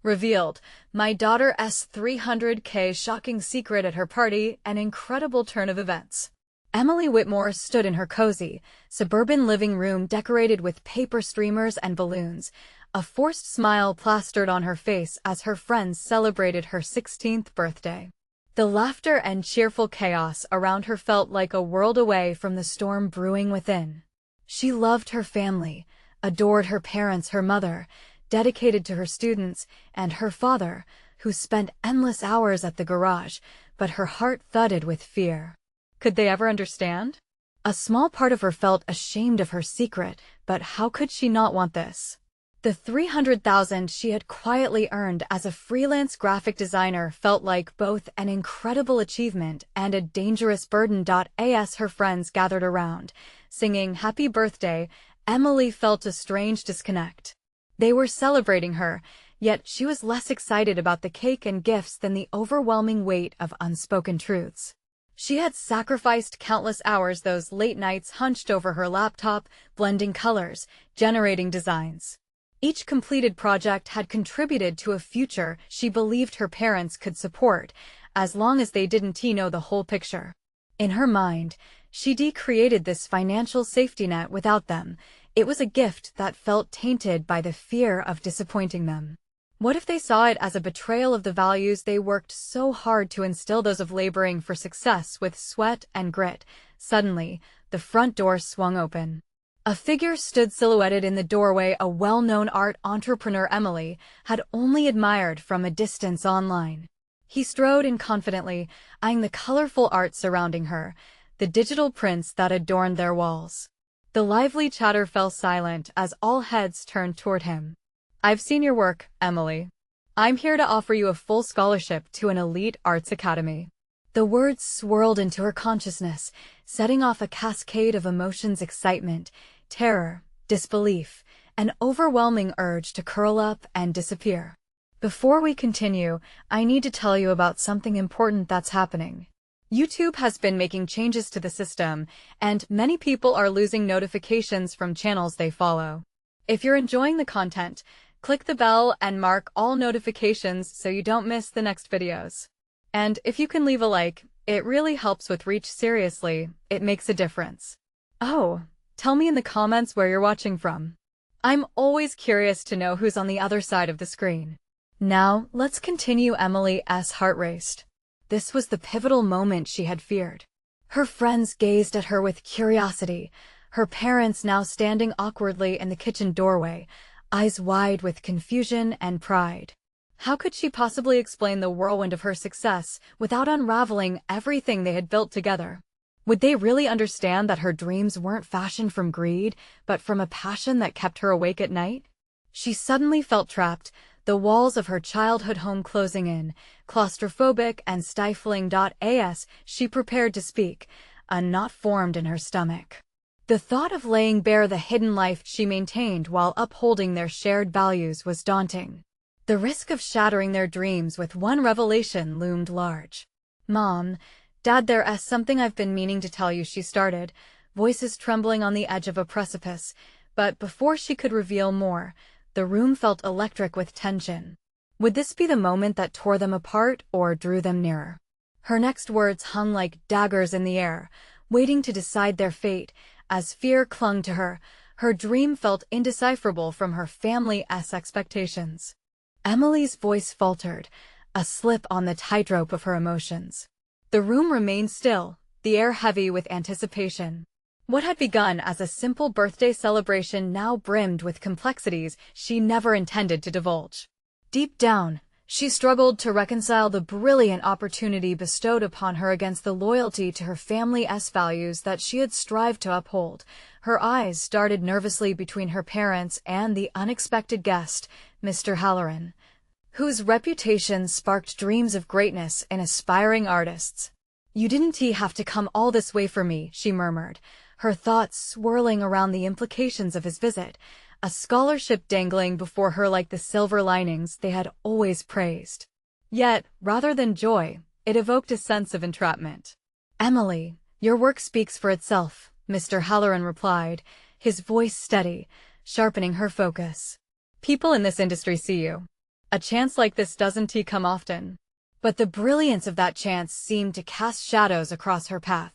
Revealed, my daughter's 300K shocking secret at her party, an incredible turn of events. Emily Whitmore stood in her cozy, suburban living room decorated with paper streamers and balloons, a forced smile plastered on her face as her friends celebrated her 16th birthday. The laughter and cheerful chaos around her felt like a world away from the storm brewing within. She loved her family, adored her parents, her mother, dedicated to her students, and her father, who spent endless hours at the garage, but her heart thudded with fear. Could they ever understand? A small part of her felt ashamed of her secret, but how could she not want this? The $300,000 she had quietly earned as a freelance graphic designer felt like both an incredible achievement and a dangerous burden. As her friends gathered around, singing "Happy Birthday," Emily felt a strange disconnect. They were celebrating her, yet she was less excited about the cake and gifts than the overwhelming weight of unspoken truths. She had sacrificed countless hours, those late nights hunched over her laptop, blending colors, generating designs. Each completed project had contributed to a future she believed her parents could support, as long as they didn't know the whole picture. In her mind, she'd created this financial safety net without them. It was a gift that felt tainted by the fear of disappointing them. What if they saw it as a betrayal of the values they worked so hard to instill, those of laboring for success with sweat and grit? Suddenly, the front door swung open. A figure stood silhouetted in the doorway, a well-known art entrepreneur Emily had only admired from a distance online. He strode in confidently, eyeing the colorful art surrounding her, the digital prints that adorned their walls. The lively chatter fell silent as all heads turned toward him. "I've seen your work, Emily. I'm here to offer you a full scholarship to an elite arts academy." The words swirled into her consciousness, setting off a cascade of emotions: excitement, terror, disbelief, an overwhelming urge to curl up and disappear. Before we continue, I need to tell you about something important that's happening. YouTube has been making changes to the system, and many people are losing notifications from channels they follow. If you're enjoying the content, click the bell and mark all notifications so you don't miss the next videos. And if you can leave a like, it really helps with reach. Seriously, it makes a difference. Oh, tell me in the comments where you're watching from. I'm always curious to know who's on the other side of the screen. Now, let's continue. Emily's heart raced. This was the pivotal moment she had feared. Her friends gazed at her with curiosity, her parents now standing awkwardly in the kitchen doorway, eyes wide with confusion and pride. How could she possibly explain the whirlwind of her success without unraveling everything they had built together? Would they really understand that her dreams weren't fashioned from greed, but from a passion that kept her awake at night? She suddenly felt trapped, the walls of her childhood home closing in, claustrophobic and stifling. As she prepared to speak, a knot formed in her stomach. The thought of laying bare the hidden life she maintained while upholding their shared values was daunting. The risk of shattering their dreams with one revelation loomed large. "Mom, Dad, there's something I've been meaning to tell you," she started, voices trembling on the edge of a precipice. But before she could reveal more, the room felt electric with tension. Would this be the moment that tore them apart or drew them nearer? Her next words hung like daggers in the air, waiting to decide their fate. As fear clung to her, her dream felt indecipherable from her family's expectations. Emily's voice faltered, a slip on the tightrope of her emotions. The room remained still, the air heavy with anticipation. What had begun as a simple birthday celebration now brimmed with complexities she never intended to divulge. Deep down, she struggled to reconcile the brilliant opportunity bestowed upon her against the loyalty to her family's values that she had strived to uphold. Her eyes darted nervously between her parents and the unexpected guest, Mr. Halloran, whose reputation sparked dreams of greatness in aspiring artists. "You didn't have to come all this way for me," she murmured, her thoughts swirling around the implications of his visit, a scholarship dangling before her like the silver linings they had always praised. Yet, rather than joy, it evoked a sense of entrapment. "Emily, your work speaks for itself," Mr. Halloran replied, his voice steady, sharpening her focus. "People in this industry see you. A chance like this doesn't come often. But the brilliance of that chance seemed to cast shadows across her path.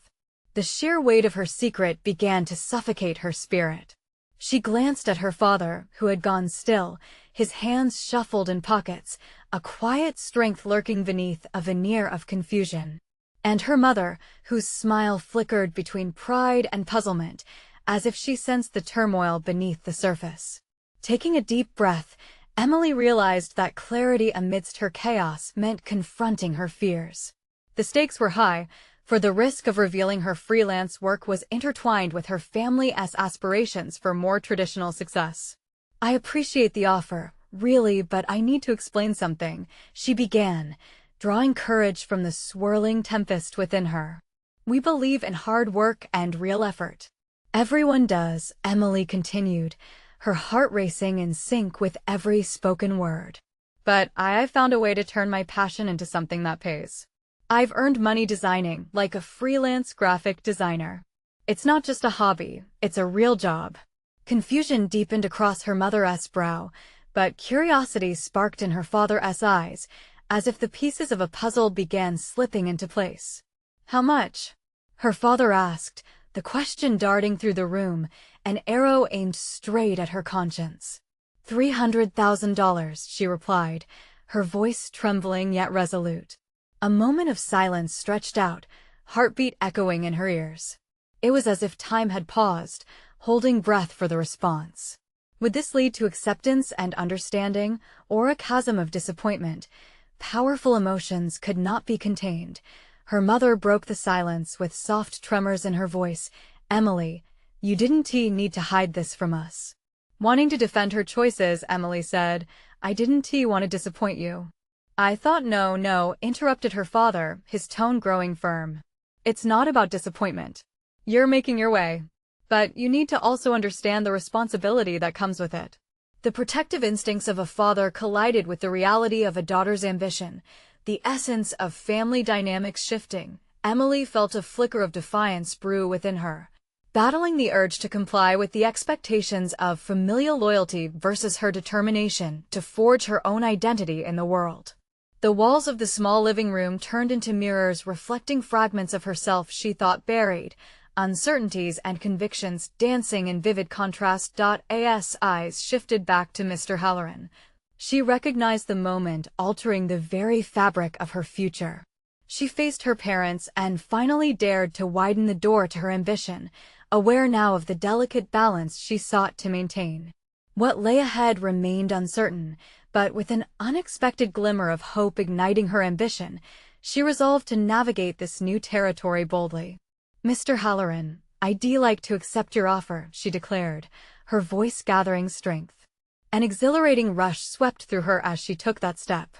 The sheer weight of her secret began to suffocate her spirit. She glanced at her father, who had gone still, his hands shuffled in pockets, a quiet strength lurking beneath a veneer of confusion. And her mother, whose smile flickered between pride and puzzlement, as if she sensed the turmoil beneath the surface. Taking a deep breath, Emily realized that clarity amidst her chaos meant confronting her fears. The stakes were high, for the risk of revealing her freelance work was intertwined with her family's aspirations for more traditional success. "I appreciate the offer, really, but I need to explain something," she began, drawing courage from the swirling tempest within her. "We believe in hard work and real effort." "Everyone does," Emily continued, her heart racing in sync with every spoken word. "But I've found a way to turn my passion into something that pays. I've earned money designing, like a freelance graphic designer. It's not just a hobby, it's a real job." Confusion deepened across her mother's brow, but curiosity sparked in her father's eyes, as if the pieces of a puzzle began slipping into place. "How much?" her father asked, the question darting through the room, an arrow aimed straight at her conscience. $300,000, she replied, her voice trembling yet resolute. A moment of silence stretched out, heartbeat echoing in her ears. It was as if time had paused, holding breath for the response. Would this lead to acceptance and understanding, or a chasm of disappointment? Powerful emotions could not be contained. Her mother broke the silence with soft tremors in her voice. "Emily, you didn't need to hide this from us." Wanting to defend her choices, Emily said, "I didn't want to disappoint you." "I thought no," interrupted her father, his tone growing firm. "It's not about disappointment. You're making your way. But you need to also understand the responsibility that comes with it." The protective instincts of a father collided with the reality of a daughter's ambition, the essence of family dynamics shifting. Emily felt a flicker of defiance brew within her, battling the urge to comply with the expectations of familial loyalty versus her determination to forge her own identity in the world. The walls of the small living room turned into mirrors reflecting fragments of herself she thought buried, uncertainties and convictions dancing in vivid contrast. As eyes shifted back to Mr. Halloran. She recognized the moment altering the very fabric of her future. She faced her parents and finally dared to widen the door to her ambition, aware now of the delicate balance she sought to maintain. What lay ahead remained uncertain, but with an unexpected glimmer of hope igniting her ambition, she resolved to navigate this new territory boldly. "Mr. Halloran, I'd like to accept your offer," she declared, her voice gathering strength. An exhilarating rush swept through her as she took that step.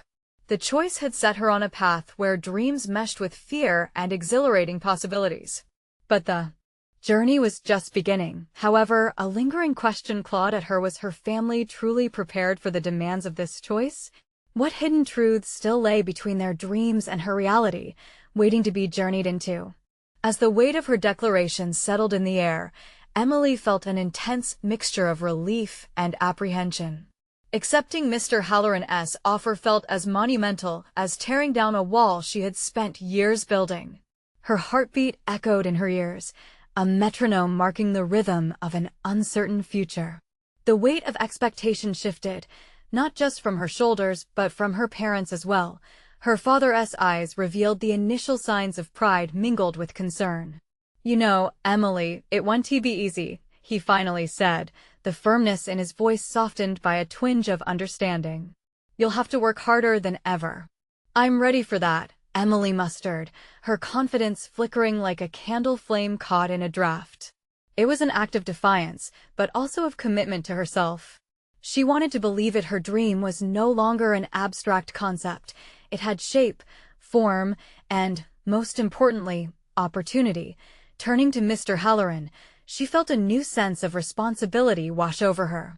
The choice had set her on a path where dreams meshed with fear and exhilarating possibilities. But the journey was just beginning. However, a lingering question clawed at her: was her family truly prepared for the demands of this choice? What hidden truths still lay between their dreams and her reality, waiting to be journeyed into? As the weight of her declaration settled in the air, Emily felt an intense mixture of relief and apprehension. Accepting Mr. Halloran's offer felt as monumental as tearing down a wall she had spent years building. Her heartbeat echoed in her ears, a metronome marking the rhythm of an uncertain future. The weight of expectation shifted, not just from her shoulders but from her parents as well. Her father's eyes revealed the initial signs of pride mingled with concern. "You know, Emily, it won't be easy," he finally said, the firmness in his voice softened by a twinge of understanding. "You'll have to work harder than ever." "I'm ready for that," Emily mustered, her confidence flickering like a candle flame caught in a draft. It was an act of defiance, but also of commitment to herself. She wanted to believe it. Her dream was no longer an abstract concept. It had shape, form, and, most importantly, opportunity. Turning to Mr. Halloran, she felt a new sense of responsibility wash over her.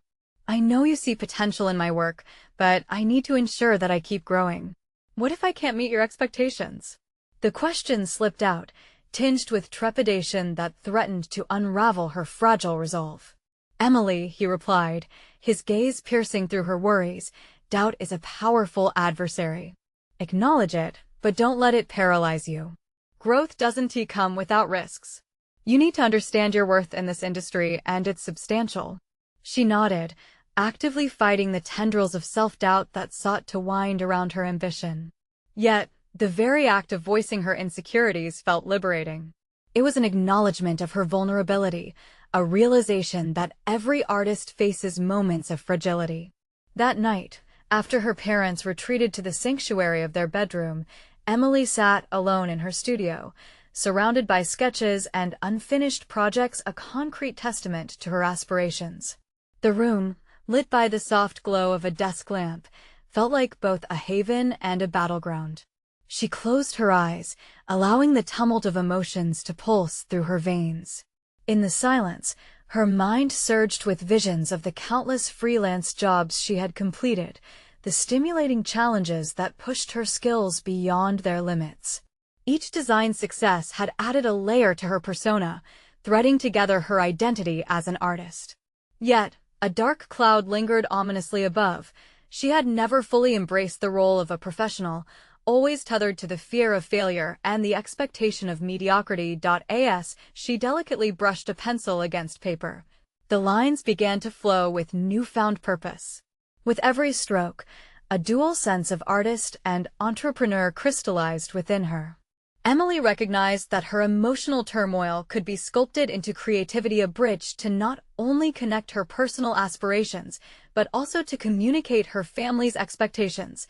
"I know you see potential in my work, but I need to ensure that I keep growing. What if I can't meet your expectations?" The question slipped out, tinged with trepidation that threatened to unravel her fragile resolve. "Emily," he replied, his gaze piercing through her worries, doubt is a powerful adversary. Acknowledge it, but don't let it paralyze you. Growth doesn't come without risks. You need to understand your worth in this industry, and it's substantial. She nodded, actively fighting the tendrils of self-doubt that sought to wind around her ambition. Yet, the very act of voicing her insecurities felt liberating. It was an acknowledgement of her vulnerability, a realization that every artist faces moments of fragility. That night, after her parents retreated to the sanctuary of their bedroom, Emily sat alone in her studio, surrounded by sketches and unfinished projects, a concrete testament to her aspirations. The room, lit by the soft glow of a desk lamp, felt like both a haven and a battleground. She closed her eyes, allowing the tumult of emotions to pulse through her veins. In the silence, her mind surged with visions of the countless freelance jobs she had completed, the stimulating challenges that pushed her skills beyond their limits. Each design success had added a layer to her persona, threading together her identity as an artist. Yet, a dark cloud lingered ominously above. She had never fully embraced the role of a professional, always tethered to the fear of failure and the expectation of mediocrity. As she delicately brushed a pencil against paper, the lines began to flow with newfound purpose. With every stroke, a dual sense of artist and entrepreneur crystallized within her. Emily recognized that her emotional turmoil could be sculpted into creativity, a bridge to not only connect her personal aspirations, but also to communicate her family's expectations.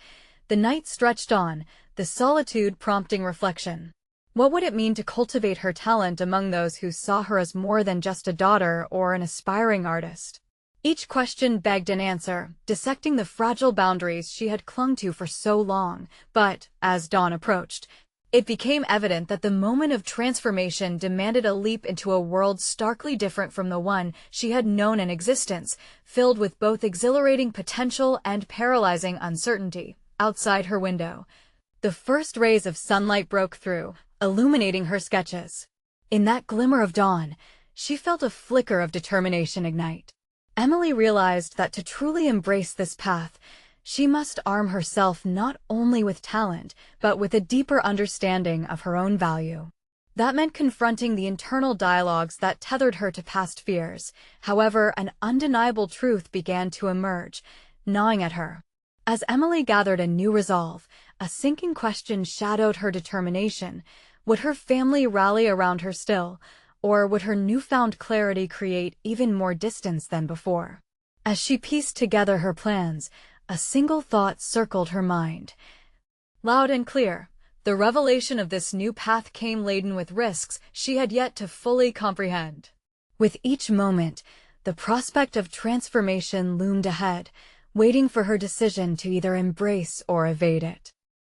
The night stretched on, the solitude prompting reflection. What would it mean to cultivate her talent among those who saw her as more than just a daughter or an aspiring artist? Each question begged an answer, dissecting the fragile boundaries she had clung to for so long. But, as dawn approached, it became evident that the moment of transformation demanded a leap into a world starkly different from the one she had known, an existence filled with both exhilarating potential and paralyzing uncertainty. Outside her window, the first rays of sunlight broke through, illuminating her sketches. In that glimmer of dawn, she felt a flicker of determination ignite. Emily realized that to truly embrace this path, she must arm herself not only with talent, but with a deeper understanding of her own value. That meant confronting the internal dialogues that tethered her to past fears. However, an undeniable truth began to emerge, gnawing at her. As Emily gathered a new resolve, a sinking question shadowed her determination. Would her family rally around her still, or would her newfound clarity create even more distance than before? As she pieced together her plans, a single thought circled her mind. Loud and clear, the revelation of this new path came laden with risks she had yet to fully comprehend. With each moment, the prospect of transformation loomed ahead, waiting for her decision to either embrace or evade it.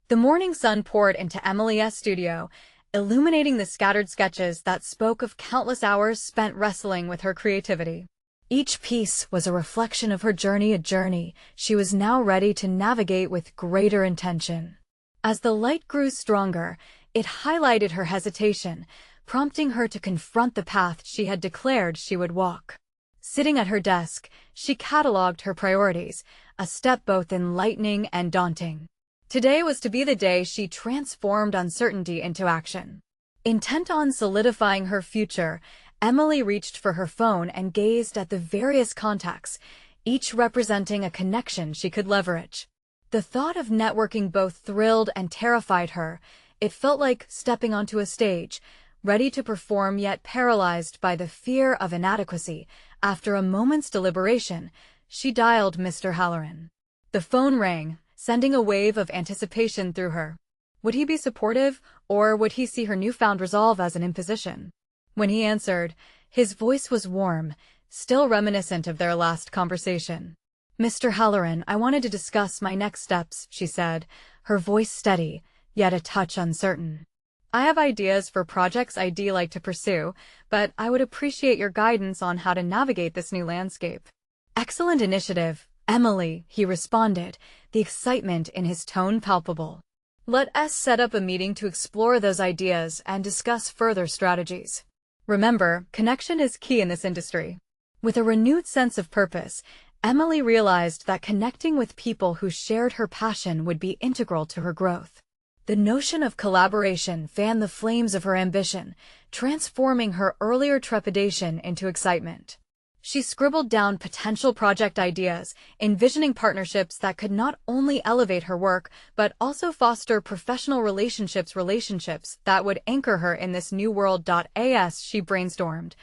The morning sun poured into Emily's studio, illuminating the scattered sketches that spoke of countless hours spent wrestling with her creativity. Each piece was a reflection of her journey, a journey she was now ready to navigate with greater intention. As the light grew stronger, it highlighted her hesitation, prompting her to confront the path she had declared she would walk. Sitting at her desk, she catalogued her priorities, a step both enlightening and daunting. Today was to be the day she transformed uncertainty into action. Intent on solidifying her future, Emily reached for her phone and gazed at the various contacts, each representing a connection she could leverage. The thought of networking both thrilled and terrified her. It felt like stepping onto a stage, ready to perform yet paralyzed by the fear of inadequacy. After a moment's deliberation, she dialed Mr. Halloran. The phone rang, sending a wave of anticipation through her. Would he be supportive, or would he see her newfound resolve as an imposition? When he answered, his voice was warm, still reminiscent of their last conversation. "Mr. Halloran, I wanted to discuss my next steps," she said, her voice steady, yet a touch uncertain. "I have ideas for projects I'd like to pursue, but I would appreciate your guidance on how to navigate this new landscape." "Excellent initiative, Emily," he responded, the excitement in his tone palpable. "Let's set up a meeting to explore those ideas and discuss further strategies. Remember, connection is key in this industry." With a renewed sense of purpose, Emily realized that connecting with people who shared her passion would be integral to her growth. The notion of collaboration fanned the flames of her ambition, transforming her earlier trepidation into excitement. She scribbled down potential project ideas, envisioning partnerships that could not only elevate her work, but also foster professional relationships that would anchor her in this new world. As she brainstormed,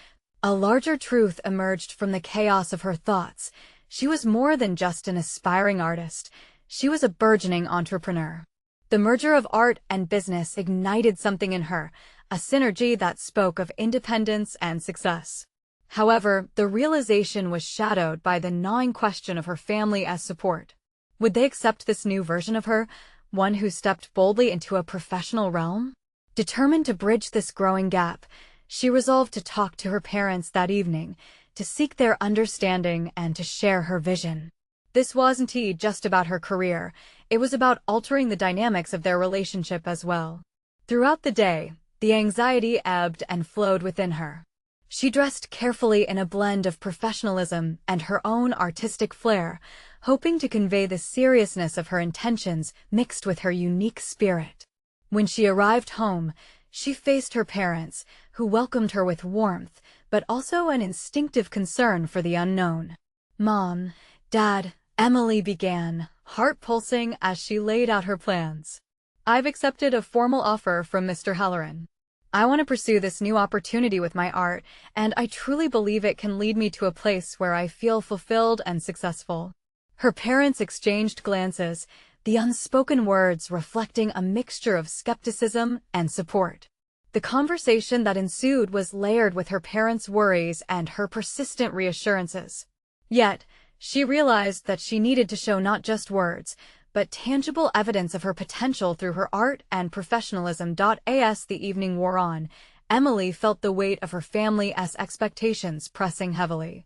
a larger truth emerged from the chaos of her thoughts. She was more than just an aspiring artist. She was a burgeoning entrepreneur. The merger of art and business ignited something in her, a synergy that spoke of independence and success. However, the realization was shadowed by the gnawing question of her family's support. Would they accept this new version of her, one who stepped boldly into a professional realm? Determined to bridge this growing gap, she resolved to talk to her parents that evening, to seek their understanding and to share her vision. This wasn't just about her career, it was about altering the dynamics of their relationship as well. Throughout the day, the anxiety ebbed and flowed within her. She dressed carefully in a blend of professionalism and her own artistic flair, hoping to convey the seriousness of her intentions mixed with her unique spirit. When she arrived home, she faced her parents, who welcomed her with warmth, but also an instinctive concern for the unknown. "Mom, Dad," Emily began, heart pulsing as she laid out her plans. "I've accepted a formal offer from Mr. Halloran. I want to pursue this new opportunity with my art, and I truly believe it can lead me to a place where I feel fulfilled and successful." Her parents exchanged glances, the unspoken words reflecting a mixture of skepticism and support. The conversation that ensued was layered with her parents' worries and her persistent reassurances. Yet, she realized that she needed to show not just words, but tangible evidence of her potential through her art and professionalism. As the evening wore on, Emily felt the weight of her family's expectations pressing heavily.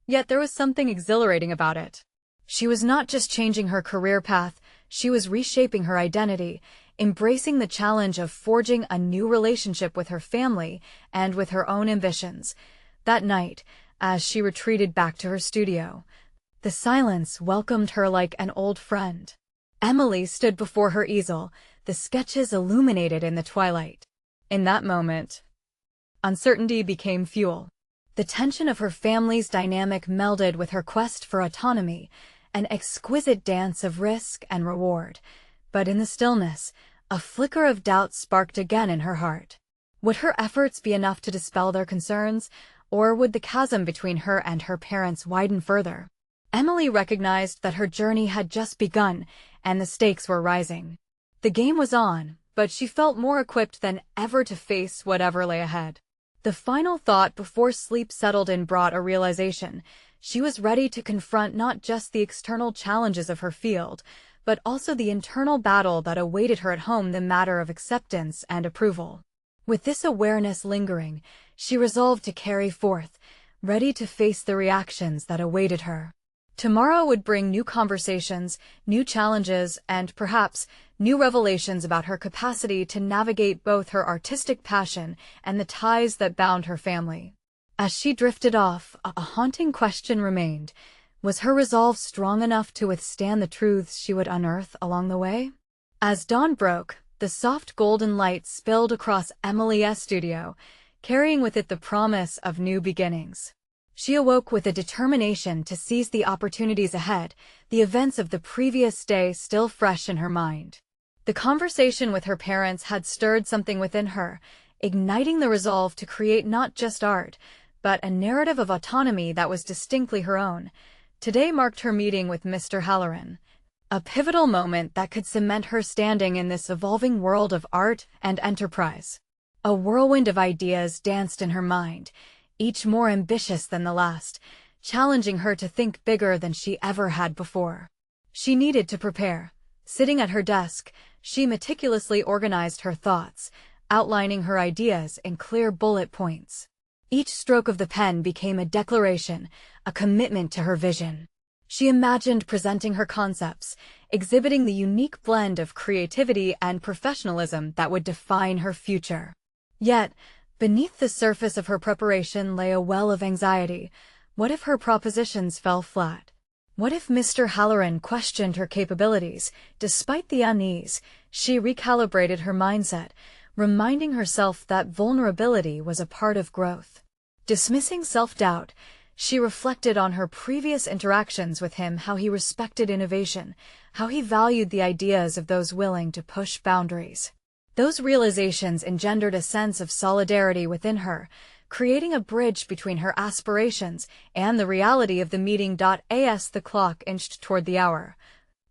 Yet there was something exhilarating about it. She was not just changing her career path, she was reshaping her identity, embracing the challenge of forging a new relationship with her family and with her own ambitions. That night, as she retreated back to her studio, the silence welcomed her like an old friend. Emily stood before her easel, the sketches illuminated in the twilight. In that moment, uncertainty became fuel. The tension of her family's dynamic melded with her quest for autonomy, an exquisite dance of risk and reward. But in the stillness, a flicker of doubt sparked again in her heart. Would her efforts be enough to dispel their concerns, or would the chasm between her and her parents widen further? Emily recognized that her journey had just begun, and the stakes were rising. The game was on, but she felt more equipped than ever to face whatever lay ahead. The final thought before sleep settled in brought a realization. She was ready to confront not just the external challenges of her field, but also the internal battle that awaited her at home, the matter of acceptance and approval. With this awareness lingering, she resolved to carry forth, ready to face the reactions that awaited her. Tomorrow would bring new conversations, new challenges, and perhaps new revelations about her capacity to navigate both her artistic passion and the ties that bound her family. As she drifted off, a haunting question remained. Was her resolve strong enough to withstand the truths she would unearth along the way? As dawn broke, the soft golden light spilled across Emily's studio, carrying with it the promise of new beginnings. She awoke with a determination to seize the opportunities ahead, the events of the previous day still fresh in her mind. The conversation with her parents had stirred something within her, igniting the resolve to create not just art, but a narrative of autonomy that was distinctly her own. Today marked her meeting with Mr. Halloran, a pivotal moment that could cement her standing in this evolving world of art and enterprise. A whirlwind of ideas danced in her mind, each more ambitious than the last, challenging her to think bigger than she ever had before. She needed to prepare. Sitting at her desk, she meticulously organized her thoughts, outlining her ideas in clear bullet points. Each stroke of the pen became a declaration, a commitment to her vision. She imagined presenting her concepts, exhibiting the unique blend of creativity and professionalism that would define her future. Yet, beneath the surface of her preparation lay a well of anxiety. What if her propositions fell flat? What if Mr. Halloran questioned her capabilities? Despite the unease, she recalibrated her mindset, reminding herself that vulnerability was a part of growth. Dismissing self-doubt, she reflected on her previous interactions with him, how he respected innovation, how he valued the ideas of those willing to push boundaries. Those realizations engendered a sense of solidarity within her, creating a bridge between her aspirations and the reality of the meeting. As the clock inched toward the hour,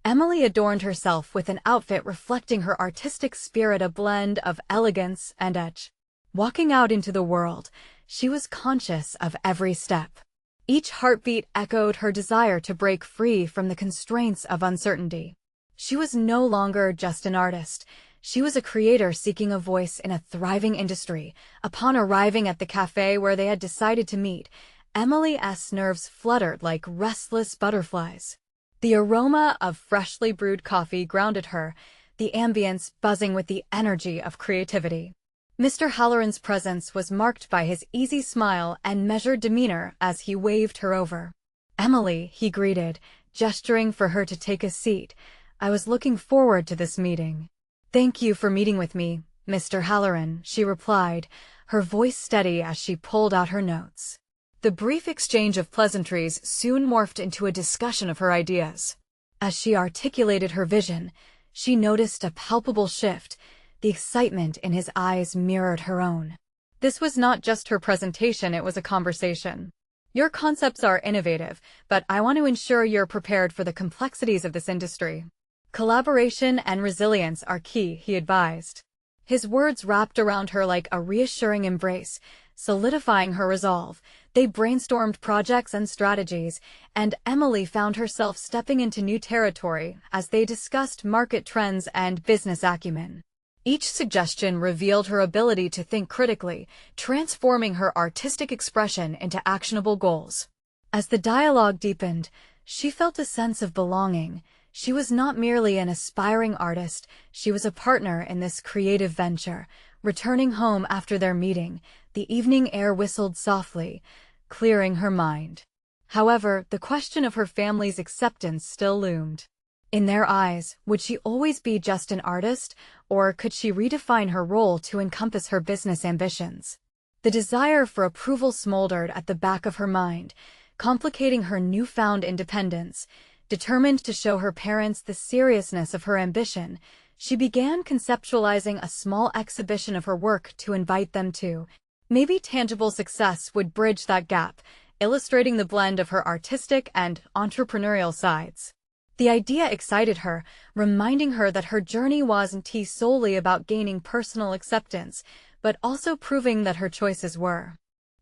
Emily adorned herself with an outfit reflecting her artistic spirit, a blend of elegance and edge. Walking out into the world, she was conscious of every step. Each heartbeat echoed her desire to break free from the constraints of uncertainty. She was no longer just an artist. She was a creator seeking a voice in a thriving industry. Upon arriving at the cafe where they had decided to meet, Emily's nerves fluttered like restless butterflies. The aroma of freshly brewed coffee grounded her, the ambience buzzing with the energy of creativity. Mr. Halloran's presence was marked by his easy smile and measured demeanor as he waved her over. "Emily," he greeted, gesturing for her to take a seat. "I was looking forward to this meeting." "Thank you for meeting with me, Mr. Halloran," she replied, her voice steady as she pulled out her notes. The brief exchange of pleasantries soon morphed into a discussion of her ideas. As she articulated her vision, she noticed a palpable shift. The excitement in his eyes mirrored her own. This was not just her presentation, it was a conversation. "Your concepts are innovative, but I want to ensure you're prepared for the complexities of this industry. Collaboration and resilience are key," he advised. His words wrapped around her like a reassuring embrace, solidifying her resolve. They brainstormed projects and strategies, and Emily found herself stepping into new territory as they discussed market trends and business acumen. Each suggestion revealed her ability to think critically, transforming her artistic expression into actionable goals. As the dialogue deepened, she felt a sense of belonging. She was not merely an aspiring artist, she was a partner in this creative venture. Returning home after their meeting, the evening air whistled softly, clearing her mind. However, the question of her family's acceptance still loomed. In their eyes, would she always be just an artist, or could she redefine her role to encompass her business ambitions? The desire for approval smoldered at the back of her mind, complicating her newfound independence. Determined to show her parents the seriousness of her ambition, she began conceptualizing a small exhibition of her work to invite them to. Maybe tangible success would bridge that gap, illustrating the blend of her artistic and entrepreneurial sides. The idea excited her, reminding her that her journey wasn't solely about gaining personal acceptance, but also proving that her choices were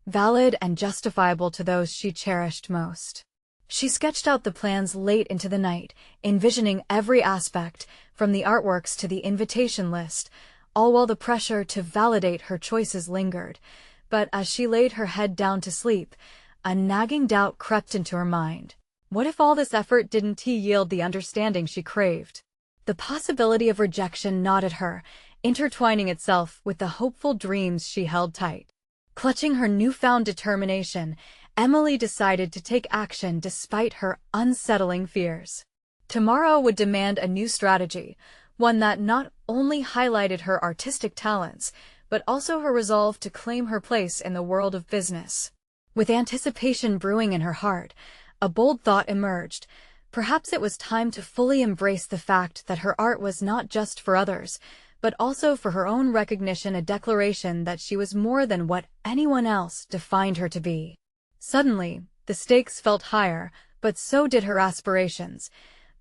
valid and justifiable to those she cherished most. She sketched out the plans late into the night, envisioning every aspect, from the artworks to the invitation list, all while the pressure to validate her choices lingered. But as she laid her head down to sleep, a nagging doubt crept into her mind. What if all this effort didn't yield the understanding she craved? The possibility of rejection gnawed at her, intertwining itself with the hopeful dreams she held tight. Clutching her newfound determination, Emily decided to take action despite her unsettling fears. Tomorrow would demand a new strategy, one that not only highlighted her artistic talents, but also her resolve to claim her place in the world of business. With anticipation brewing in her heart, a bold thought emerged. Perhaps it was time to fully embrace the fact that her art was not just for others, but also for her own recognition, a declaration that she was more than what anyone else defined her to be. Suddenly, the stakes felt higher, but so did her aspirations.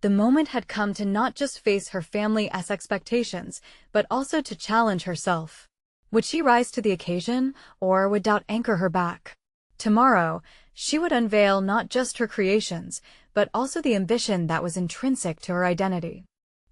The moment had come to not just face her family's expectations, but also to challenge herself. Would she rise to the occasion, or would doubt anchor her back? Tomorrow, she would unveil not just her creations, but also the ambition that was intrinsic to her identity.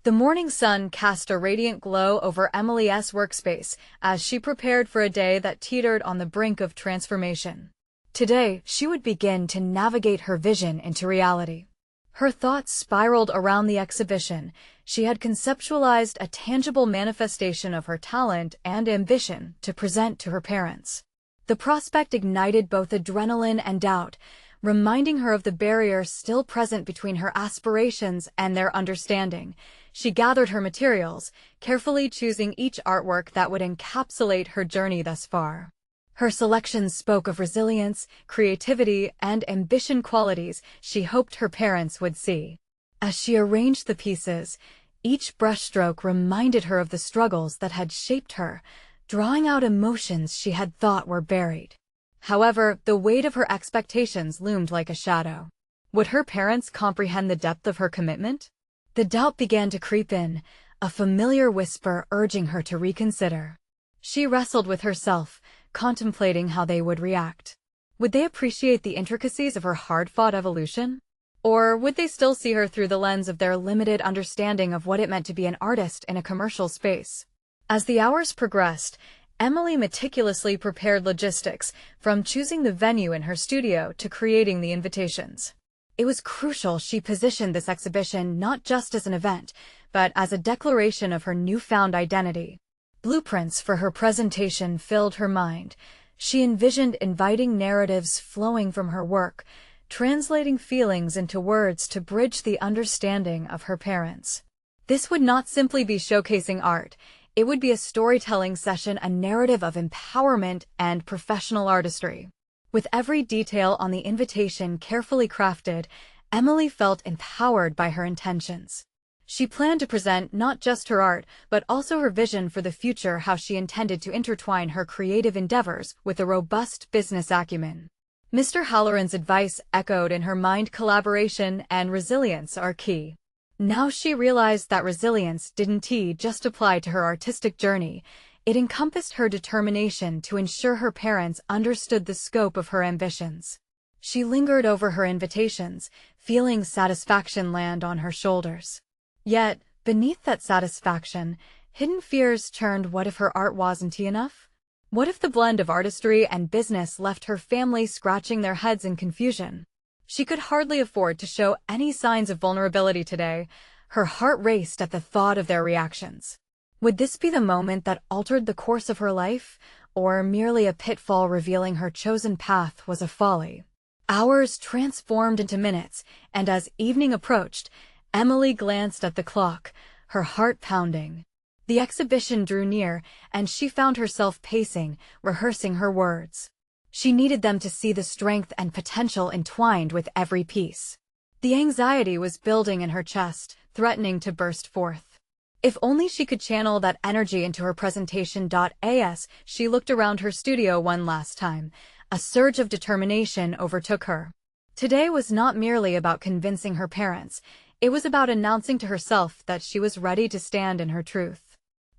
The morning sun cast a radiant glow over Emily's workspace as she prepared for a day that teetered on the brink of transformation. Today, she would begin to navigate her vision into reality. Her thoughts spiraled around the exhibition. She had conceptualized a tangible manifestation of her talent and ambition to present to her parents. The prospect ignited both adrenaline and doubt, reminding her of the barrier still present between her aspirations and their understanding. She gathered her materials, carefully choosing each artwork that would encapsulate her journey thus far. Her selections spoke of resilience, creativity, and ambition, qualities she hoped her parents would see. As she arranged the pieces, each brushstroke reminded her of the struggles that had shaped her, drawing out emotions she had thought were buried. However, the weight of her expectations loomed like a shadow. Would her parents comprehend the depth of her commitment? The doubt began to creep in, a familiar whisper urging her to reconsider. She wrestled with herself, contemplating how they would react. Would they appreciate the intricacies of her hard-fought evolution? Or would they still see her through the lens of their limited understanding of what it meant to be an artist in a commercial space? As the hours progressed, Emily meticulously prepared logistics, from choosing the venue in her studio to creating the invitations. It was crucial she positioned this exhibition not just as an event, but as a declaration of her newfound identity. Blueprints for her presentation filled her mind. She envisioned inviting narratives flowing from her work, translating feelings into words to bridge the understanding of her parents. This would not simply be showcasing art. It would be a storytelling session, a narrative of empowerment and professional artistry. With every detail on the invitation carefully crafted, Emily felt empowered by her intentions. She planned to present not just her art, but also her vision for the future, how she intended to intertwine her creative endeavors with a robust business acumen. Mr. Halloran's advice echoed in her mind: collaboration and resilience are key. Now she realized that resilience didn't just apply to her artistic journey. It encompassed her determination to ensure her parents understood the scope of her ambitions. She lingered over her invitations, feeling satisfaction land on her shoulders. Yet, beneath that satisfaction, hidden fears churned. What if her art wasn't enough? What if the blend of artistry and business left her family scratching their heads in confusion? She could hardly afford to show any signs of vulnerability today. Her heart raced at the thought of their reactions. Would this be the moment that altered the course of her life, or merely a pitfall revealing her chosen path was a folly? Hours transformed into minutes, and as evening approached, Emily glanced at the clock, her heart pounding. The exhibition drew near, and she found herself pacing, rehearsing her words. She needed them to see the strength and potential entwined with every piece. The anxiety was building in her chest, threatening to burst forth. If only she could channel that energy into her presentation. As she looked around her studio one last time, a surge of determination overtook her. Today was not merely about convincing her parents. It was about announcing to herself that she was ready to stand in her truth.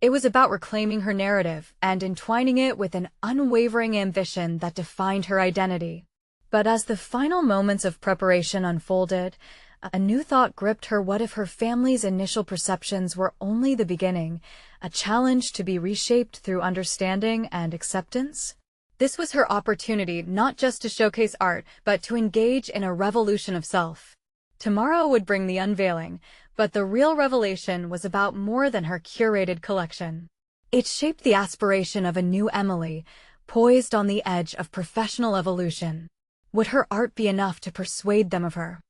It was about reclaiming her narrative and entwining it with an unwavering ambition that defined her identity. But as the final moments of preparation unfolded, a new thought gripped her. What if her family's initial perceptions were only the beginning, a challenge to be reshaped through understanding and acceptance? This was her opportunity not just to showcase art, but to engage in a revolution of self. Tomorrow would bring the unveiling, but the real revelation was about more than her curated collection. It shaped the aspiration of a new Emily, poised on the edge of professional evolution. Would her art be enough to persuade them of her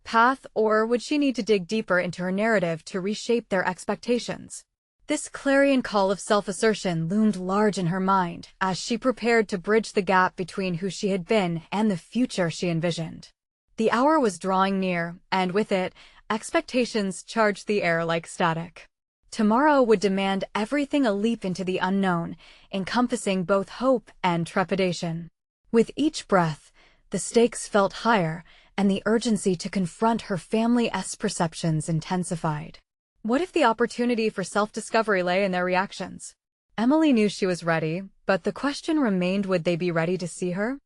path, or would she need to dig deeper into her narrative to reshape their expectations? This clarion call of self-assertion loomed large in her mind as she prepared to bridge the gap between who she had been and the future she envisioned. The hour was drawing near, and with it, expectations charged the air like static. Tomorrow would demand everything, a leap into the unknown, encompassing both hope and trepidation. With each breath, the stakes felt higher, and the urgency to confront her family's perceptions intensified. What if the opportunity for self-discovery lay in their reactions? Emily knew she was ready, but the question remained: would they be ready to see her?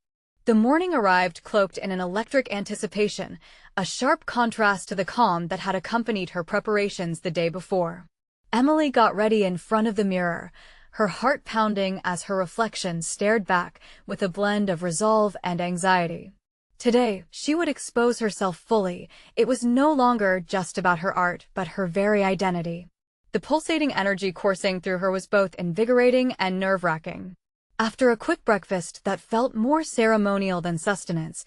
The morning arrived cloaked in an electric anticipation, a sharp contrast to the calm that had accompanied her preparations the day before. Emily got ready in front of the mirror, her heart pounding as her reflection stared back with a blend of resolve and anxiety. Today, she would expose herself fully. It was no longer just about her art, but her very identity. The pulsating energy coursing through her was both invigorating and nerve-wracking. After a quick breakfast that felt more ceremonial than sustenance,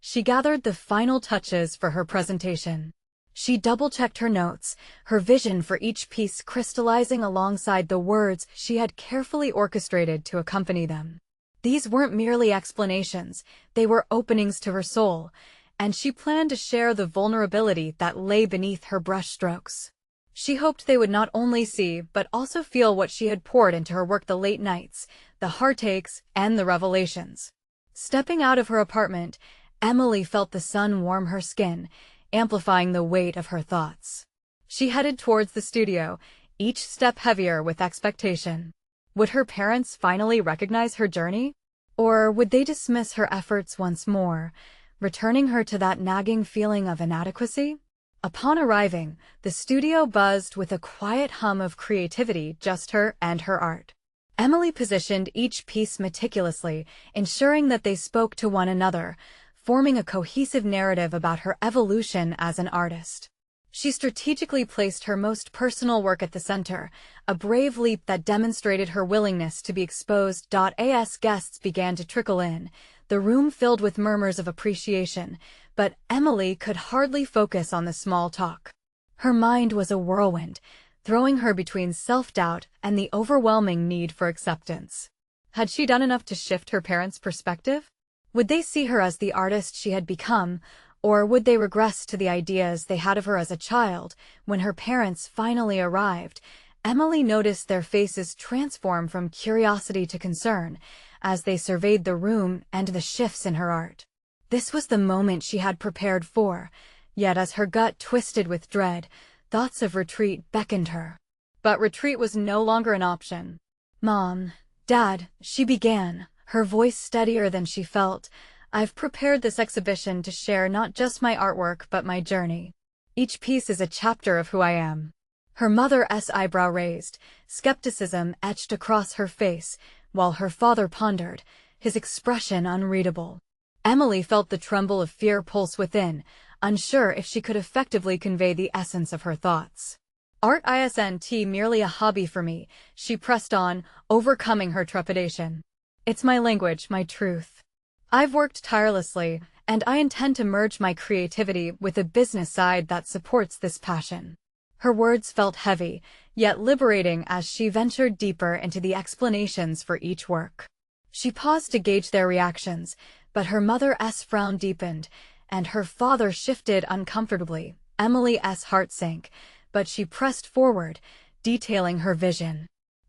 She gathered the final touches for her presentation. She double-checked her notes, her vision for each piece crystallizing alongside the words she had carefully orchestrated to accompany them. These weren't merely explanations, they were openings to her soul, and she planned to share the vulnerability that lay beneath her brushstrokes. She hoped they would not only see but also feel what she had poured into her work, the late nights, the heartaches, and the revelations. Stepping out of her apartment, Emily felt the sun warm her skin, amplifying the weight of her thoughts. She headed towards the studio, each step heavier with expectation. Would her parents finally recognize her journey? Or would they dismiss her efforts once more, returning her to that nagging feeling of inadequacy? Upon arriving, the studio buzzed with a quiet hum of creativity, just her and her art. Emily positioned each piece meticulously, ensuring that they spoke to one another, forming a cohesive narrative about her evolution as an artist. She strategically placed her most personal work at the center, a brave leap that demonstrated her willingness to be exposed. As guests began to trickle in, the room filled with murmurs of appreciation, but Emily could hardly focus on the small talk. Her mind was a whirlwind, throwing her between self-doubt and the overwhelming need for acceptance. Had she done enough to shift her parents' perspective? Would they see her as the artist she had become, or would they regress to the ideas they had of her as a child? When her parents finally arrived, Emily noticed their faces transform from curiosity to concern as they surveyed the room and the shifts in her art. This was the moment she had prepared for, yet as her gut twisted with dread, thoughts of retreat beckoned her. But retreat was no longer an option. "Mom, Dad," she began, her voice steadier than she felt, "I've prepared this exhibition to share not just my artwork but my journey. Each piece is a chapter of who I am." Her mother's eyebrow raised, skepticism etched across her face, while her father pondered, his expression unreadable. Emily felt the tremble of fear pulse within, unsure if she could effectively convey the essence of her thoughts. "Art isn't merely a hobby for me," she pressed on, overcoming her trepidation. "It's my language, my truth. I've worked tirelessly, and I intend to merge my creativity with a business side that supports this passion." Her words felt heavy, yet liberating as she ventured deeper into the explanations for each work. She paused to gauge their reactions, but her mother's frown deepened, and her father shifted uncomfortably. Emily's heart sank, but she pressed forward, detailing her vision.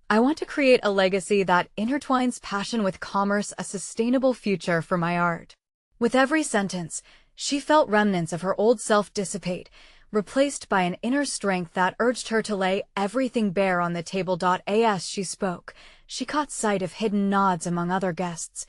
"I want to create a legacy that intertwines passion with commerce, a sustainable future for my art." With every sentence, she felt remnants of her old self dissipate, replaced by an inner strength that urged her to lay everything bare on the table. As she spoke, she caught sight of hidden nods among other guests,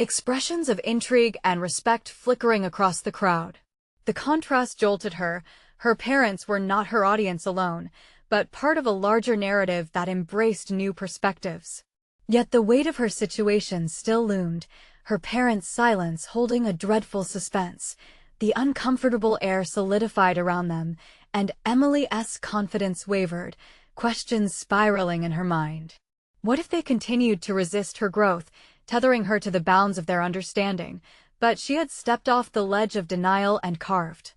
expressions of intrigue and respect flickering across the crowd. The contrast jolted her. Her parents were not her audience alone, but part of a larger narrative that embraced new perspectives. Yet the weight of her situation still loomed, her parents' silence holding a dreadful suspense. The uncomfortable air solidified around them, and Emily's confidence wavered, questions spiraling in her mind. What if they continued to resist her growth, tethering her to the bounds of their understanding? But she had stepped off the ledge of denial and carved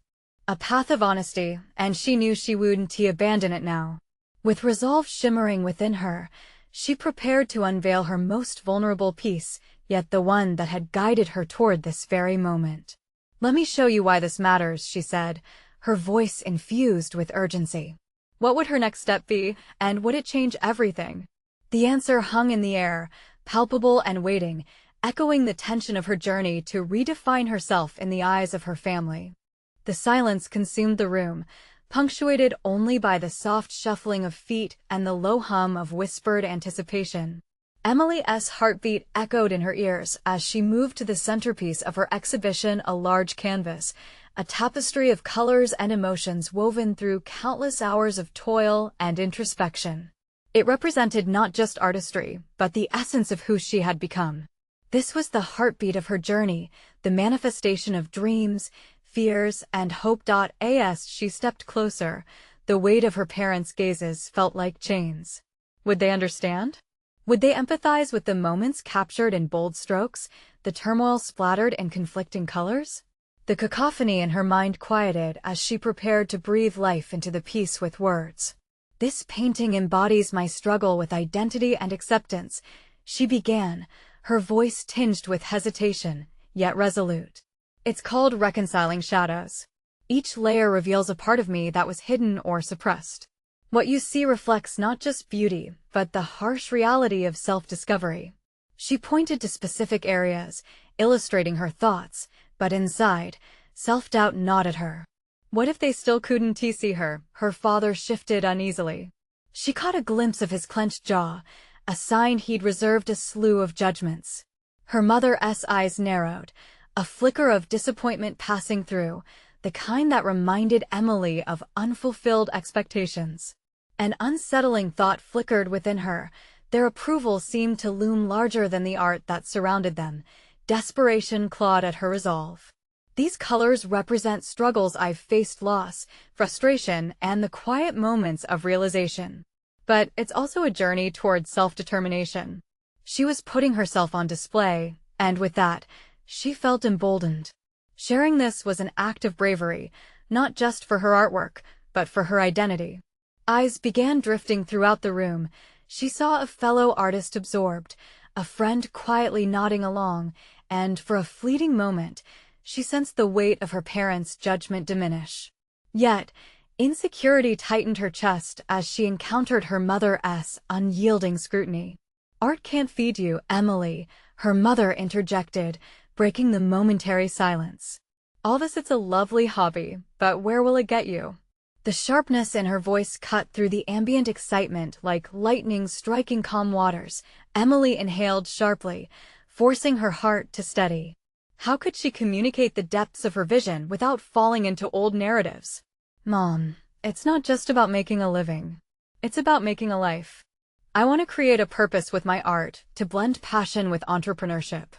a path of honesty, and she knew she wouldn't abandon it now. With resolve shimmering within her, she prepared to unveil her most vulnerable piece, yet the one that had guided her toward this very moment. "Let me show you why this matters," she said, her voice infused with urgency. What would her next step be, and would it change everything? The answer hung in the air, palpable and waiting, echoing the tension of her journey to redefine herself in the eyes of her family. The silence consumed the room, punctuated only by the soft shuffling of feet and the low hum of whispered anticipation. Emily's heartbeat echoed in her ears as she moved to the centerpiece of her exhibition, a large canvas, a tapestry of colors and emotions woven through countless hours of toil and introspection. It represented not just artistry, but the essence of who she had become. This was the heartbeat of her journey, the manifestation of dreams, fears, and hope. As she stepped closer, the weight of her parents' gazes felt like chains. Would they understand? Would they empathize with the moments captured in bold strokes, the turmoil splattered in conflicting colors? The cacophony in her mind quieted as she prepared to breathe life into the piece with words. "This painting embodies my struggle with identity and acceptance," she began, her voice tinged with hesitation, yet resolute. "It's called Reconciling Shadows. Each layer reveals a part of me that was hidden or suppressed. What you see reflects not just beauty, but the harsh reality of self-discovery." She pointed to specific areas, illustrating her thoughts, but inside, self-doubt gnawed at her. What if they still couldn't see her? Her father shifted uneasily. She caught a glimpse of his clenched jaw, a sign he'd reserved a slew of judgments. Her mother's eyes narrowed, a flicker of disappointment passing through, the kind that reminded Emily of unfulfilled expectations. An unsettling thought flickered within her. Their approval seemed to loom larger than the art that surrounded them. Desperation clawed at her resolve. "These colors represent struggles I've faced: loss, frustration, and the quiet moments of realization. But it's also a journey toward self-determination." She was putting herself on display, and with that, she felt emboldened. Sharing this was an act of bravery, not just for her artwork, but for her identity. Eyes began drifting throughout the room. She saw a fellow artist absorbed, a friend quietly nodding along, and for a fleeting moment, she sensed the weight of her parents' judgment diminish. Yet, insecurity tightened her chest as she encountered her mother's unyielding scrutiny. "Art can't feed you, Emily," her mother interjected, breaking the momentary silence. "All this, it's a lovely hobby, but where will it get you?" The sharpness in her voice cut through the ambient excitement like lightning striking calm waters. Emily inhaled sharply, forcing her heart to steady. How could she communicate the depths of her vision without falling into old narratives? "Mom, it's not just about making a living. It's about making a life. I want to create a purpose with my art, to blend passion with entrepreneurship."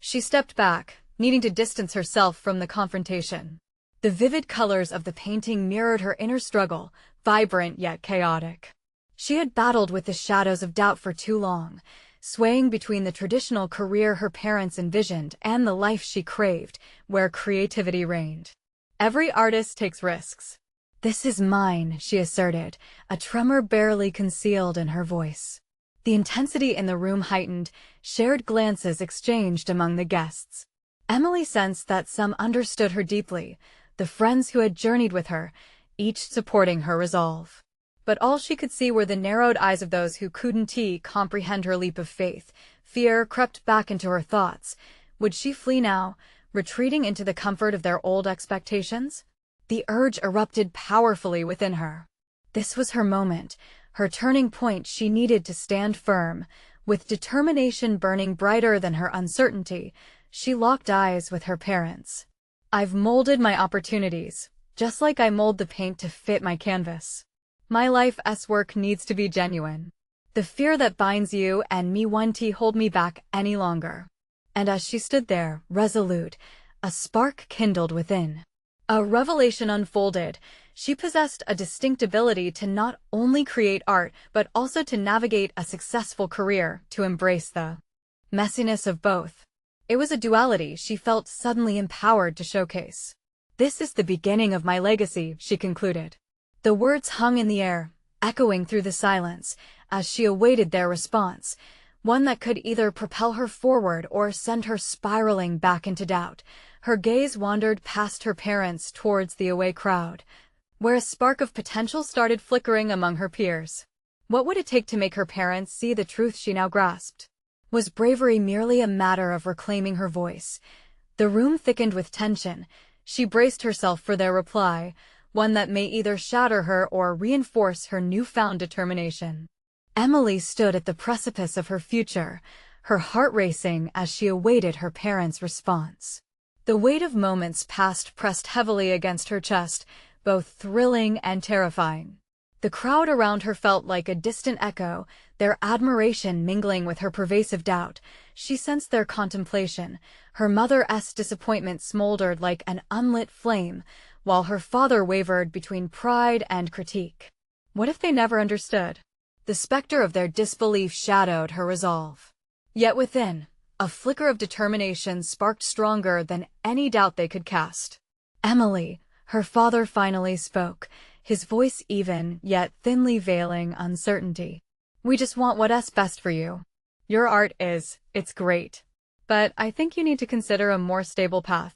She stepped back, needing to distance herself from the confrontation. The vivid colors of the painting mirrored her inner struggle, vibrant yet chaotic. She had battled with the shadows of doubt for too long, swaying between the traditional career her parents envisioned and the life she craved, where creativity reigned. "Every artist takes risks." "This is mine," she asserted, a tremor barely concealed in her voice. The intensity in the room heightened, shared glances exchanged among the guests. Emily sensed that some understood her deeply, the friends who had journeyed with her, each supporting her resolve. But all she could see were the narrowed eyes of those who couldn't comprehend her leap of faith. Fear crept back into her thoughts. Would she flee now, retreating into the comfort of their old expectations? The urge erupted powerfully within her. This was her moment, her turning point. She needed to stand firm. With determination burning brighter than her uncertainty, she locked eyes with her parents. "I've molded my opportunities, just like I mold the paint to fit my canvas. My life's work needs to be genuine. The fear that binds you and me won't hold me back any longer." And as she stood there, resolute, a spark kindled within. A revelation unfolded. She possessed a distinct ability to not only create art, but also to navigate a successful career, to embrace the messiness of both. It was a duality she felt suddenly empowered to showcase. "This is the beginning of my legacy," she concluded. The words hung in the air, echoing through the silence, as she awaited their response, one that could either propel her forward or send her spiraling back into doubt. Her gaze wandered past her parents towards the away crowd, where a spark of potential started flickering among her peers. What would it take to make her parents see the truth she now grasped? Was bravery merely a matter of reclaiming her voice? The room thickened with tension. She braced herself for their reply, one that may either shatter her or reinforce her newfound determination. Emily stood at the precipice of her future, her heart racing as she awaited her parents' response. The weight of moments past pressed heavily against her chest, both thrilling and terrifying. The crowd around her felt like a distant echo, their admiration mingling with her pervasive doubt. She sensed their contemplation. Her mother's disappointment smoldered like an unlit flame, while her father wavered between pride and critique. What if they never understood? The specter of their disbelief shadowed her resolve. Yet within, A flicker of determination sparked stronger than any doubt they could cast. "Emily," her father finally spoke, his voice even, yet thinly veiling uncertainty. "We just want what's best for you. Your art it's great. But I think you need to consider a more stable path."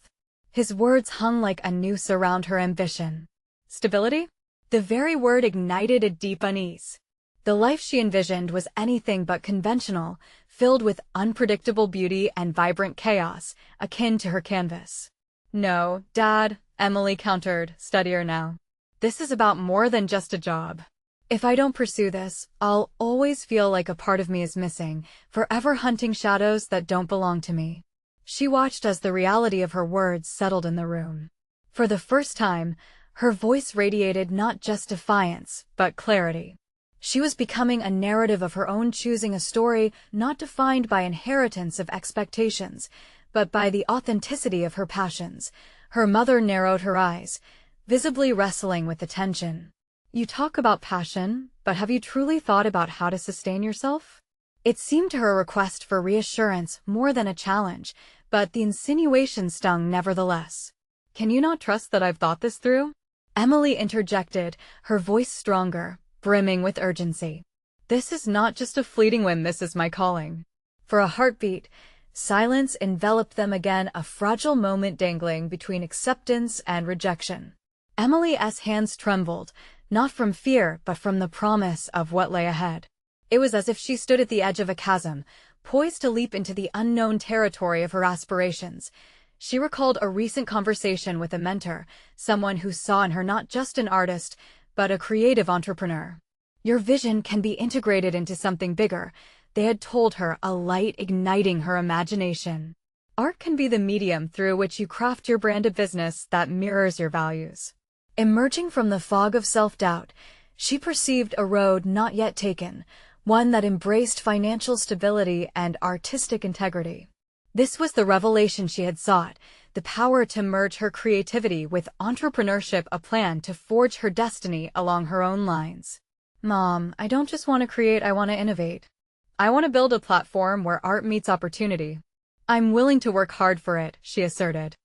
His words hung like a noose around her ambition. Stability? The very word ignited a deep unease. The life she envisioned was anything but conventional, filled with unpredictable beauty and vibrant chaos, akin to her canvas. "No, Dad," Emily countered, steadier now. "This is about more than just a job. If I don't pursue this, I'll always feel like a part of me is missing, forever hunting shadows that don't belong to me." She watched as the reality of her words settled in the room. For the first time, her voice radiated not just defiance, but clarity. She was becoming a narrative of her own choosing, a story not defined by inheritance of expectations, but by the authenticity of her passions. Her mother narrowed her eyes, visibly wrestling with the tension. "You talk about passion, but have you truly thought about how to sustain yourself?" It seemed to her a request for reassurance more than a challenge, but the insinuation stung nevertheless. "Can you not trust that I've thought this through?" Emily interjected, her voice stronger, brimming with urgency. "This is not just a fleeting whim, this is my calling." For a heartbeat, silence enveloped them again, a fragile moment dangling between acceptance and rejection. Emily's hands trembled, not from fear but from the promise of what lay ahead. It was as if she stood at the edge of a chasm, poised to leap into the unknown territory of her aspirations. She recalled a recent conversation with a mentor, someone who saw in her not just an artist, but a creative entrepreneur. "Your vision can be integrated into something bigger," they had told her, a light igniting her imagination. "Art can be the medium through which you craft your brand of business that mirrors your values." Emerging from the fog of self-doubt, she perceived a road not yet taken, one that embraced financial stability and artistic integrity. This was the revelation she had sought, the power to merge her creativity with entrepreneurship, a plan to forge her destiny along her own lines. "Mom, I don't just want to create, I want to innovate. I want to build a platform where art meets opportunity. I'm willing to work hard for it," she asserted.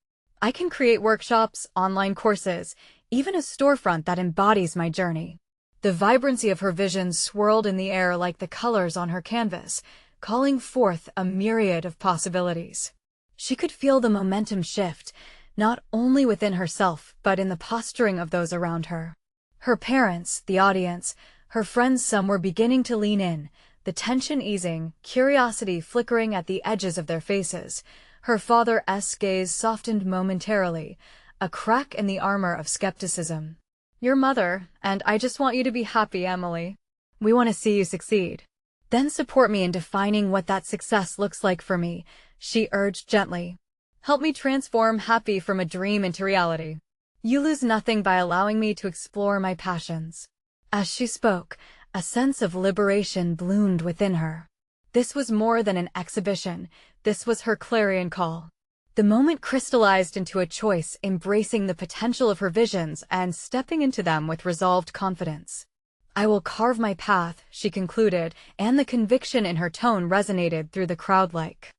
"I can create workshops, online courses, even a storefront that embodies my journey." The vibrancy of her vision swirled in the air like the colors on her canvas, calling forth a myriad of possibilities. She could feel the momentum shift, not only within herself but in the posturing of those around her. Her parents, the audience, her friends, some were beginning to lean in, the tension easing, curiosity flickering at the edges of their faces. Her father's gaze softened momentarily, a crack in the armor of skepticism. "Your mother, and I just want you to be happy, Emily. We want to see you succeed. Then support me in defining what that success looks like for me," she urged gently. "Help me transform happy from a dream into reality. You lose nothing by allowing me to explore my passions." As she spoke, a sense of liberation bloomed within her. This was more than an exhibition, this was her clarion call. The moment crystallized into a choice, embracing the potential of her visions and stepping into them with resolved confidence. "I will carve my path," she concluded, and the conviction in her tone resonated through the crowd like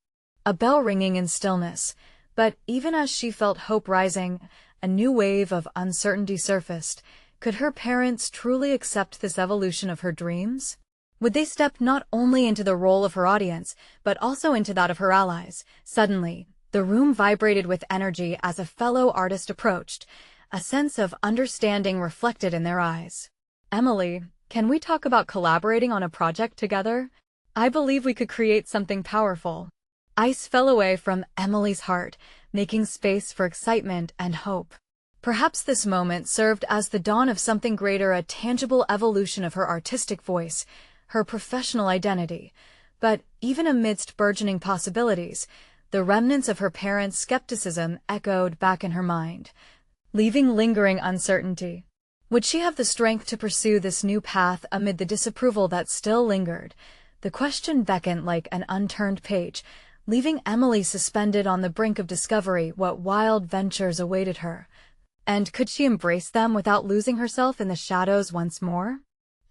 a bell ringing in stillness. But even as she felt hope rising, a new wave of uncertainty surfaced. Could her parents truly accept this evolution of her dreams? Would they step not only into the role of her audience, but also into that of her allies? Suddenly, the room vibrated with energy as a fellow artist approached, a sense of understanding reflected in their eyes. "Emily, can we talk about collaborating on a project together? I believe we could create something powerful." Ice fell away from Emily's heart, making space for excitement and hope. Perhaps this moment served as the dawn of something greater, a tangible evolution of her artistic voice, her professional identity. But even amidst burgeoning possibilities, the remnants of her parents' skepticism echoed back in her mind, leaving lingering uncertainty. Would she have the strength to pursue this new path amid the disapproval that still lingered? The question beckoned like an unturned page, leaving Emily suspended on the brink of discovery. What wild ventures awaited her? And could she embrace them without losing herself in the shadows once more?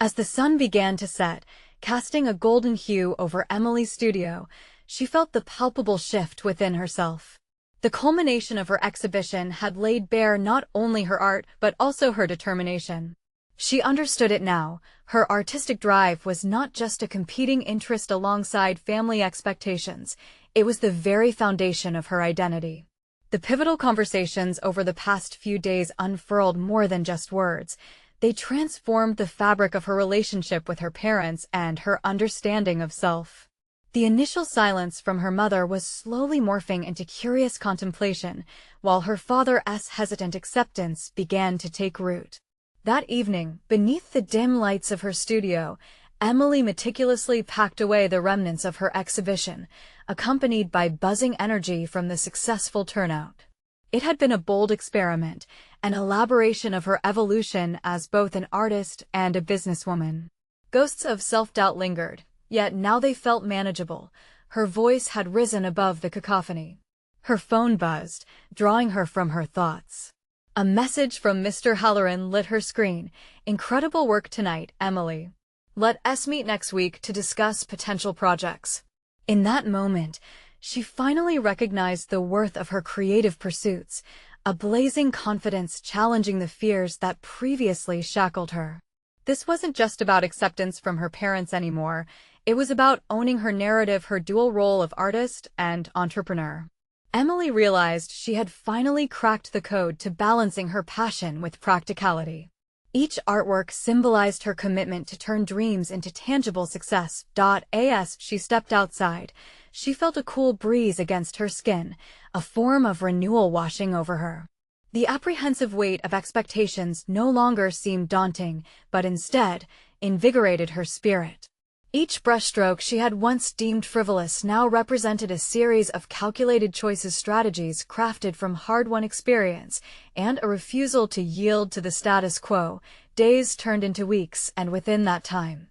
As the sun began to set, casting a golden hue over Emily's studio, she felt the palpable shift within herself. The culmination of her exhibition had laid bare not only her art but also her determination. She understood it now. Her artistic drive was not just a competing interest alongside family expectations, it was the very foundation of her identity. The pivotal conversations over the past few days unfurled more than just words. They transformed the fabric of her relationship with her parents and her understanding of self. The initial silence from her mother was slowly morphing into curious contemplation, while her father's hesitant acceptance began to take root. That evening, beneath the dim lights of her studio, Emily meticulously packed away the remnants of her exhibition, accompanied by buzzing energy from the successful turnout. It had been a bold experiment, an elaboration of her evolution as both an artist and a businesswoman. Ghosts of self-doubt lingered, yet now they felt manageable. Her voice had risen above the cacophony. Her phone buzzed, drawing her from her thoughts. A message from Mr. Halloran lit her screen. "Incredible work tonight, Emily. Let's meet next week to discuss potential projects." In that moment, she finally recognized the worth of her creative pursuits, a blazing confidence challenging the fears that previously shackled her. This wasn't just about acceptance from her parents anymore. It was about owning her narrative, her dual role of artist and entrepreneur. Emily realized she had finally cracked the code to balancing her passion with practicality. Each artwork symbolized her commitment to turn dreams into tangible success. As she stepped outside, she felt a cool breeze against her skin, a form of renewal washing over her. The apprehensive weight of expectations no longer seemed daunting, but instead invigorated her spirit. Each brushstroke she had once deemed frivolous now represented a series of calculated choices, strategies crafted from hard-won experience, and a refusal to yield to the status quo. Days turned into weeks, and within that time,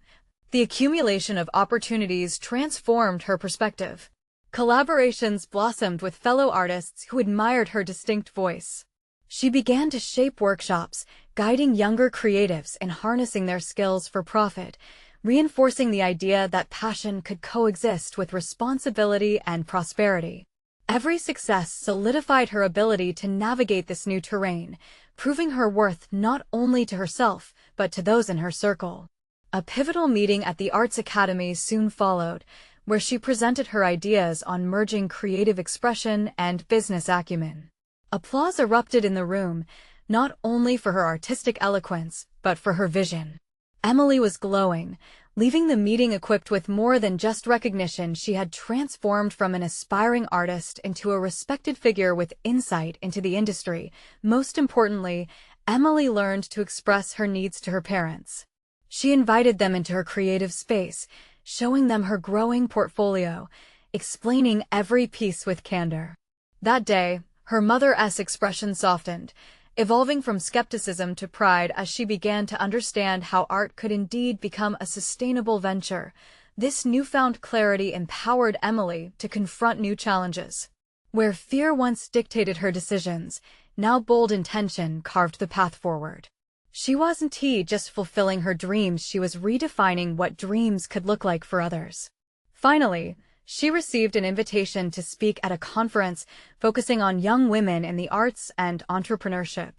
the accumulation of opportunities transformed her perspective. Collaborations blossomed with fellow artists who admired her distinct voice. She began to shape workshops, guiding younger creatives in harnessing their skills for profit, reinforcing the idea that passion could coexist with responsibility and prosperity. Every success solidified her ability to navigate this new terrain, proving her worth not only to herself, but to those in her circle. A pivotal meeting at the Arts Academy soon followed, where she presented her ideas on merging creative expression and business acumen. Applause erupted in the room, not only for her artistic eloquence, but for her vision. Emily was glowing, leaving the meeting equipped with more than just recognition. She had transformed from an aspiring artist into a respected figure with insight into the industry. Most importantly, Emily learned to express her needs to her parents. She invited them into her creative space, showing them her growing portfolio, explaining every piece with candor. That day, her mother's expression softened, evolving from skepticism to pride as she began to understand how art could indeed become a sustainable venture. This newfound clarity empowered Emily to confront new challenges. Where fear once dictated her decisions, now bold intention carved the path forward. She wasn't just fulfilling her dreams, she was redefining what dreams could look like for others. Finally, she received an invitation to speak at a conference focusing on young women in the arts and entrepreneurship.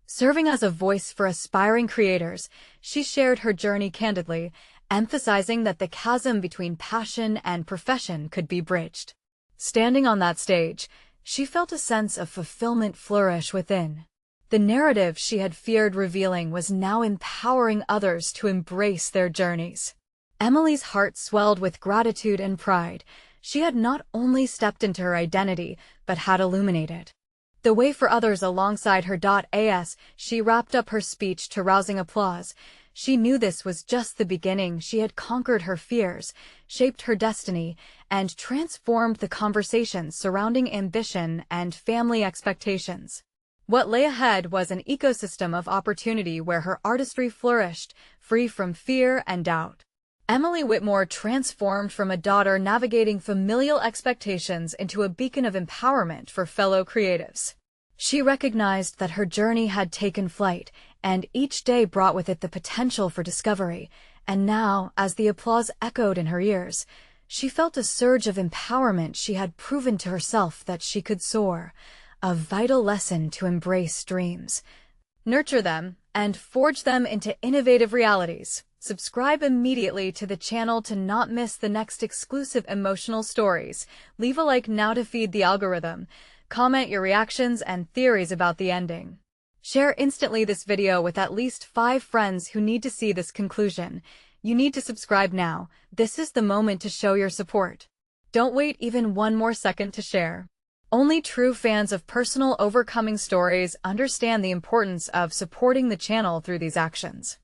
Serving as a voice for aspiring creators, she shared her journey candidly, emphasizing that the chasm between passion and profession could be bridged. Standing on that stage, she felt a sense of fulfillment flourish within. The narrative she had feared revealing was now empowering others to embrace their journeys. Emily's heart swelled with gratitude and pride. She had not only stepped into her identity, but had illuminated the way for others alongside her. As she wrapped up her speech to rousing applause, she knew this was just the beginning. She had conquered her fears, shaped her destiny, and transformed the conversations surrounding ambition and family expectations. What lay ahead was an ecosystem of opportunity where her artistry flourished, free from fear and doubt. Emily Whitmore transformed from a daughter navigating familial expectations into a beacon of empowerment for fellow creatives. She recognized that her journey had taken flight, and each day brought with it the potential for discovery. And now, as the applause echoed in her ears, She felt a surge of empowerment. She had proven to herself that she could soar, a vital lesson to embrace dreams, nurture them, and forge them into innovative realities. Subscribe immediately to the channel to not miss the next exclusive emotional stories. Leave a like now to feed the algorithm. Comment your reactions and theories about the ending. Share instantly this video with at least 5 friends who need to see this conclusion. You need to subscribe now. This is the moment to show your support. Don't wait even one more second to share. Only true fans of personal overcoming stories understand the importance of supporting the channel through these actions.